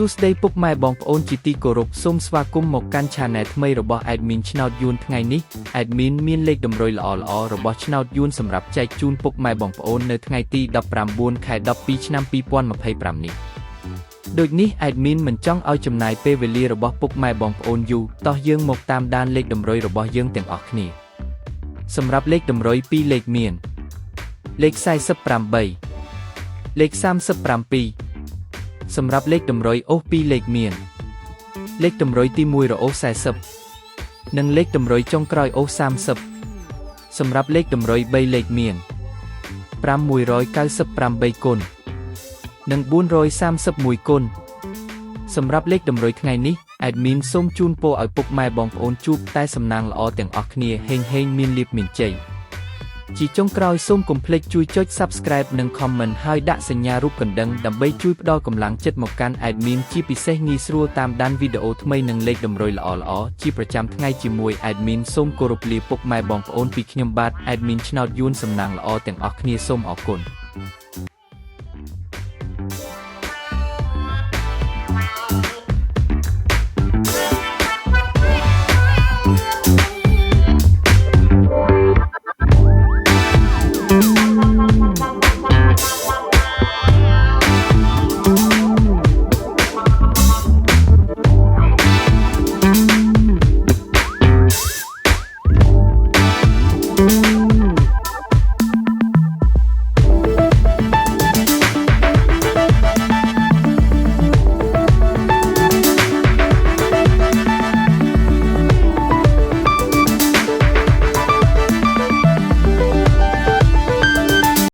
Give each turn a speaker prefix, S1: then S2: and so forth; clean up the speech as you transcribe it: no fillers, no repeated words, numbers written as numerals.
S1: សួស្តីពុកម៉ែបងប្អូនជាទីគោរពសូមស្វាគមន៍មកកាន់ Channel ថ្មីរបស់ Admin ឆ្នោតយួនថ្ងៃនេះ Admin មានលេខតម្រុយល្អៗរបស់ឆ្នោតយួនសម្រាប់ចែកជូនពុកម៉ែបងប្អូននៅថ្ងៃទី19 ខែ 12 ឆ្នាំ 2025 នេះដូចនេះ Admin មិនចង់ឲ្យចំណាយពេលវេលារបស់ពុកម៉ែបងប្អូនយូរតោះយើងមកតាមដានលេខតម្រុយរបស់យើងទាំងអស់គ្នាសម្រាប់លេខតម្រុយ2លេខមានលេខ48លេខ37សម្រាប់លេខតម្រុយអូស2លេខមានលេខតម្រុយទី1រអូស40និងលេខតម្រុយចុងក្រោយអូស30សម្រាប់លេខតម្រុយ3លេខមាន598គុណនិង431គុណសម្រាប់លេខតម្រុយថ្ងៃនេះ Admin សូមជូនពរឲ្យពុកម៉ែបងប្អូនជួបតែសំណាងល្អទាំងអស់គ្នាហេងមានលាភមានជ័យជាចុងក្រោយសូមកុំភ្លេចជួយចុច Subscribe និង Comment ហើយដាក់សញ្ញារូបកណ្ដឹងដើម្បីជួយផ្ដល់កម្លាំងចិត្តមកកាន់ Admin ជាពិសេសងាយស្រួលតាមដានវីដេអូថ្មីនិងលេខតម្រុយល្អៗជាប្រចាំថ្ងៃជាមួយ Admin សូមគោរពលាពុកម៉ែបងប្អូនពីខ្ញុំបាទ Admin ឆ្នោតយួនសំណាងល្អទាំងអស់គ្នាសូមអរគុណ